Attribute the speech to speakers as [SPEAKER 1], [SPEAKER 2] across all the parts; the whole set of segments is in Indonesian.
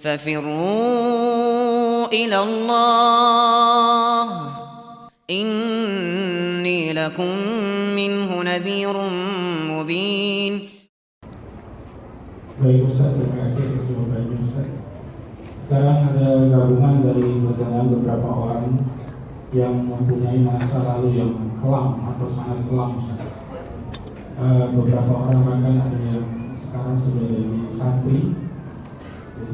[SPEAKER 1] ففروا إلى الله إني لكم منه نذير مبين.
[SPEAKER 2] Baik Ustaz, terima kasih atas jawabannya Ustaz. Sekarang ada gabungan dari pertanyaan beberapa orang yang mempunyai masa lalu yang kelam atau sangat kelam Ustaz. Beberapa orang bahkan ada yang sekarang sudah jadi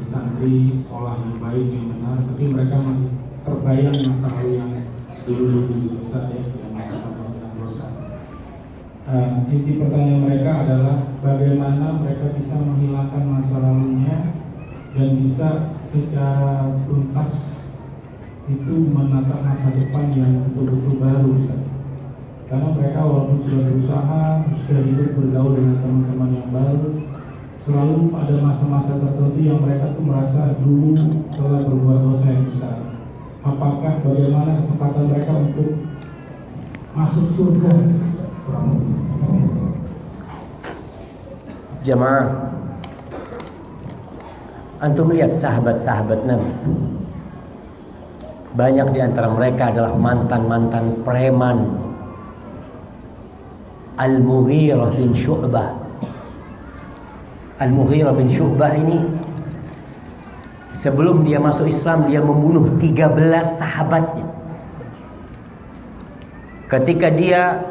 [SPEAKER 2] santri sekolah yang baik, yang benar, tapi mereka masih terbayang masa lalu yang dulu Ustaz ya, yang melakukan dosa. Inti pertanyaan mereka adalah bagaimana mereka bisa menghilangkan masa lalunya dan bisa secara tuntas itu menatap masa depan yang betul-betul baru Ustaz. Karena mereka walaupun sudah berusaha, sudah hidup bergaul dengan teman-teman yang baru, selalu pada masa-masa tertentu yang mereka tuh merasa dulu telah berbuat dosa yang besar. Apakah bagaimana kesempatan mereka untuk masuk surga?
[SPEAKER 3] Jemaah, antum lihat sahabat-sahabat Nabi, banyak di antara mereka adalah mantan-mantan preman. Al-Mughirah bin Syu'bah. Al-Mughirah bin Syu'bah ini sebelum dia masuk Islam, dia membunuh 13 sahabatnya. Ketika dia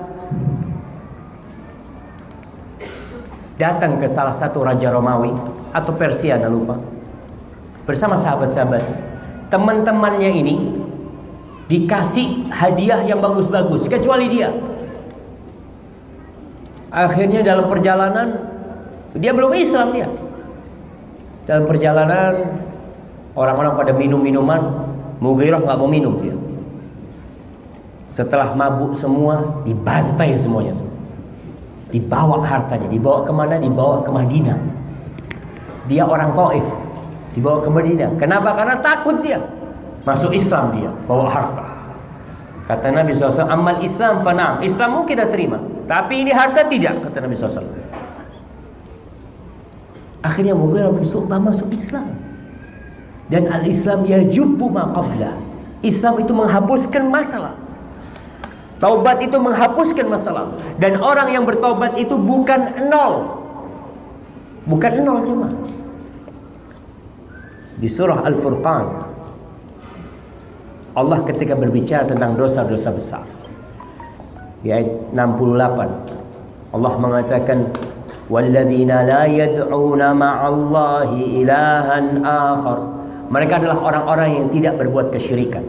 [SPEAKER 3] datang ke salah satu raja Romawi atau Persia, anda lupa, bersama sahabat-sahabat, teman-temannya ini dikasih hadiah yang bagus-bagus, kecuali dia. Akhirnya dalam perjalanan, dia belum Islam dia. Dalam perjalanan orang-orang pada minum minuman, Mughirah nggak mau minum dia. Setelah mabuk semua, dibantai semuanya. Dibawa hartanya, dibawa kemana? Dibawa ke Madinah. Dia orang Taif, dibawa ke Madinah. Kenapa? Karena takut dia masuk Islam, dia bawa harta. Kata Nabi SAW, amal Islam fana'am, Islammu kita terima, tapi ini harta tidak, kata Nabi SAW. Akhirnya Mughirah bin Syu'bah masuk Islam. Dan al-Islam yajubbu ma qablah. Islam itu menghapuskan masalah. Taubat itu menghapuskan masalah. Dan orang yang bertobat itu bukan nol. Bukan nol cuma. Di surah Al-Furqan, Allah ketika berbicara tentang dosa-dosa besar, di ayat 68, Allah mengatakan, walladzina la yad'una ma'allahi ilahan akhar. Mereka adalah orang-orang yang tidak berbuat kesyirikan,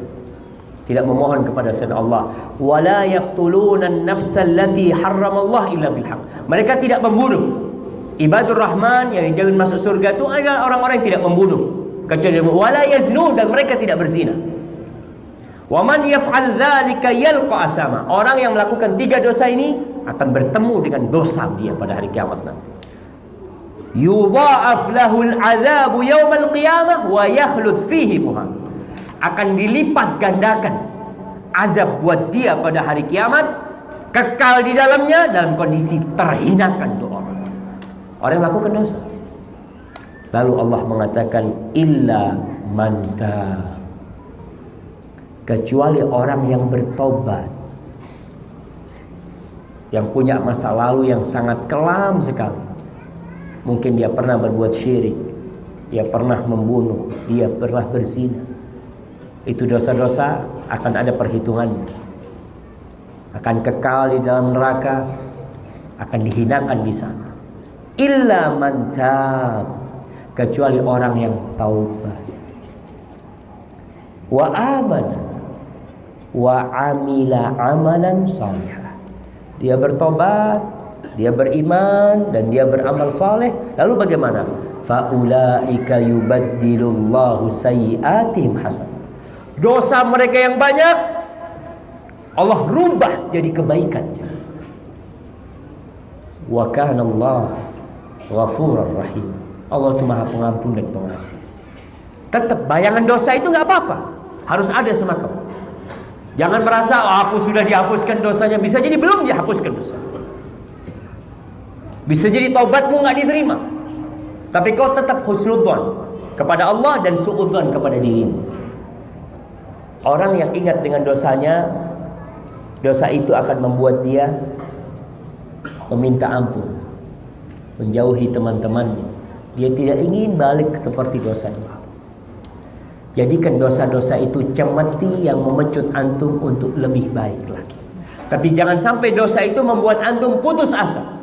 [SPEAKER 3] tidak memohon kepada selain Allah. Wala yaqtuluna an-nafsa allati harramallahu illa bil haqq. Mereka tidak membunuh. Ibadur Rahman yang dijamin masuk surga itu adalah orang-orang yang tidak membunuh, kecuali wala yaznun, dan mereka tidak berzina. Wa man yaf'al dzalika yalqa athama. Orang yang melakukan 3 dosa ini akan bertemu dengan dosa dia pada hari kiamat nanti. Yudha'af lahul 'adzabu yaumal qiyamah wa yakhlud fihi muhan. Akan dilipat gandakan azab buat dia pada hari kiamat, kekal di dalamnya dalam kondisi terhinakan tuh orang. Orang yang melakukan dosa. Lalu Allah mengatakan illa man taab. Kecuali orang yang bertobat, yang punya masa lalu yang sangat kelam sekali. Mungkin dia pernah berbuat syirik, dia pernah membunuh, dia pernah berzina. Itu dosa-dosa akan ada perhitungannya, akan kekal di dalam neraka, akan dihinakan di sana. Illa man taab, kecuali orang yang taubat, wa amana wa amila amalan salihah. Dia bertobat, dia beriman, dan dia beramal saleh. Lalu bagaimana? Faulaika yubaddilullahu sayyi'atihim hasan. Dosa mereka yang banyak Allah rubah jadi kebaikan. Wa kana Allah ghafurur rahim. Allah itu Maha Pengampun dan Pengasih. Tetap bayangan dosa itu nggak apa-apa, harus ada sama kamu. Jangan merasa aku sudah dihapuskan dosanya. Bisa jadi belum dihapuskan dosa. Bisa jadi taubatmu nggak diterima, tapi kau tetap husnudzon. kepada Allah dan suudzon kepada dirimu. Orang yang ingat dengan dosanya, dosa itu akan membuat dia meminta ampun, menjauhi teman-temannya. Dia tidak ingin balik seperti dosanya. Jadikan dosa-dosa itu cemeti yang memecut antum untuk lebih baik lagi. Tapi jangan sampai dosa itu membuat antum putus asa.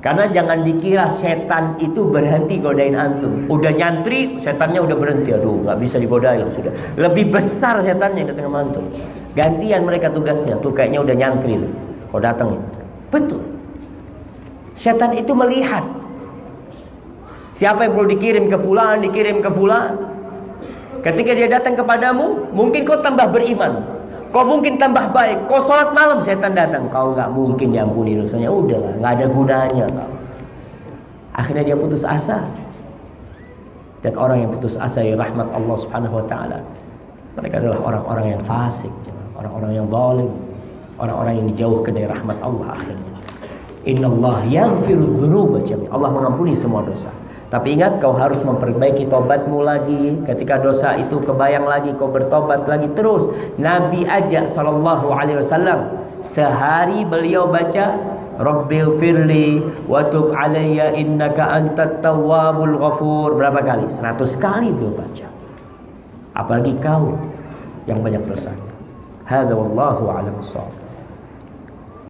[SPEAKER 3] Karena jangan dikira setan itu berhenti godain antum. Udah nyantri, setannya udah berhenti. Aduh, gak bisa digodain sudah. Lebih besar setannya datang sama antum. Gantian mereka tugasnya. Tuh kayaknya udah nyantri tuh. Kau datang. Betul. Setan itu melihat siapa yang perlu dikirim ke fulan, dikirim ke fulan. Ketika dia datang kepadamu, mungkin kau tambah beriman, kau mungkin tambah baik, kau sholat malam, setan datang, kau gak mungkin diampuni dosanya. Udahlah, gak ada gunanya kau. Akhirnya dia putus asa. Dan orang yang putus asa dari rahmat Allah subhanahu wa ta'ala, mereka adalah orang-orang yang fasik, orang-orang yang zalim, orang-orang yang dijauhkan dari rahmat Allah. Akhirnya Innallaha yaghfiru dzunuba jami'an. Allah mengampuni semua dosa. Tapi ingat, kau harus memperbaiki tobatmu lagi. Ketika dosa itu kebayang lagi, kau bertobat lagi terus. Nabi aja sallallahu alaihi wasallam sehari beliau baca Rabbil firli wa tub alayya innaka antat tawwabul ghafur. Berapa kali? 100 kali beliau baca. Apalagi kau yang banyak dosanya. Hadza wallahu a'lam bissawab.